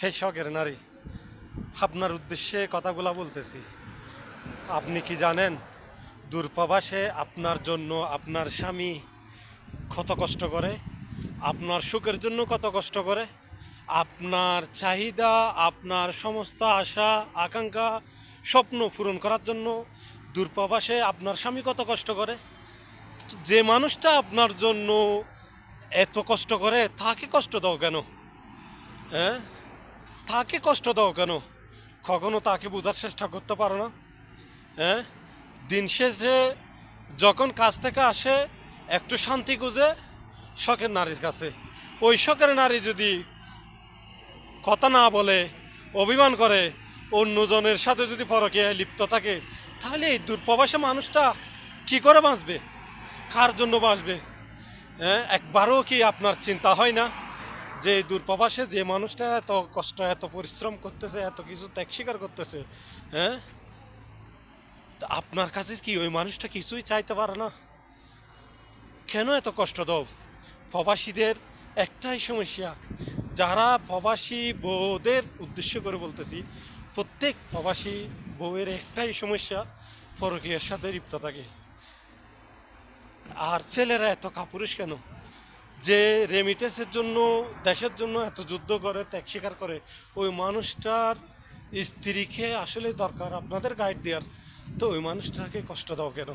হে শখের নারী, আপনার উদ্দেশ্যে কথাগুলো বলতেছি। আপনি কি জানেন দূরপ্রবাসে আপনার জন্য আপনার স্বামী কত কষ্ট করে, আপনার সুখের জন্য কত কষ্ট করে, আপনার চাহিদা, আপনার সমস্ত আশা আকাঙ্ক্ষা স্বপ্ন পূরণ করার জন্য দূরপ্রবাসে আপনার স্বামী কত কষ্ট করে। যে মানুষটা আপনার জন্য এত কষ্ট করে তাকে কষ্ট দাও কেন? হ্যাঁ, তাকে কষ্ট দাও কেন? কখনো তাকে বোঝার চেষ্টা করতে পারো না? হ্যাঁ, দিন শেষে যখন কাজ থেকে আসে একটু শান্তি খুঁজে শখের নারীর কাছে। ওই শখের নারী যদি কথা না বলে, অভিমান করে, অন্যজনের সাথে যদি পরকীয়ায় লিপ্ত থাকে, তাহলে এই দূরপ্রবাসী মানুষটা কি করে বাঁচবে? কার জন্য বাঁচবে? হ্যাঁ, একবারও কি আপনার চিন্তা হয় না যে এই দূরপ্রবাসে যে মানুষটা এত কষ্ট, এত পরিশ্রম করতেছে, এত কিছু ত্যাগ স্বীকার করতেছে, হ্যাঁ, আপনার কাছে কি ওই মানুষটা কিছুই চাইতে পারে না? কেন এত কষ্ট দাও? প্রবাসীদের একটাই সমস্যা, যারা প্রবাসী বউদের উদ্দেশ্য করে বলতেছি, প্রত্যেক প্রবাসী বউয়ের একটাই সমস্যা, পরকীয়ার সাথে লিপ্ত থাকে। আর ছেলেরা এত কাপুরুষ কেন? যে রেমিটেন্সের জন্য, দেশের জন্য এত যুদ্ধ করে, ত্যাগ স্বীকার করে, ওই মানুষটার স্ত্রীকে আসলে দরকার আপনাদের গাইড দেওয়ার, তো ওই মানুষটাকে কষ্ট দাও কেন?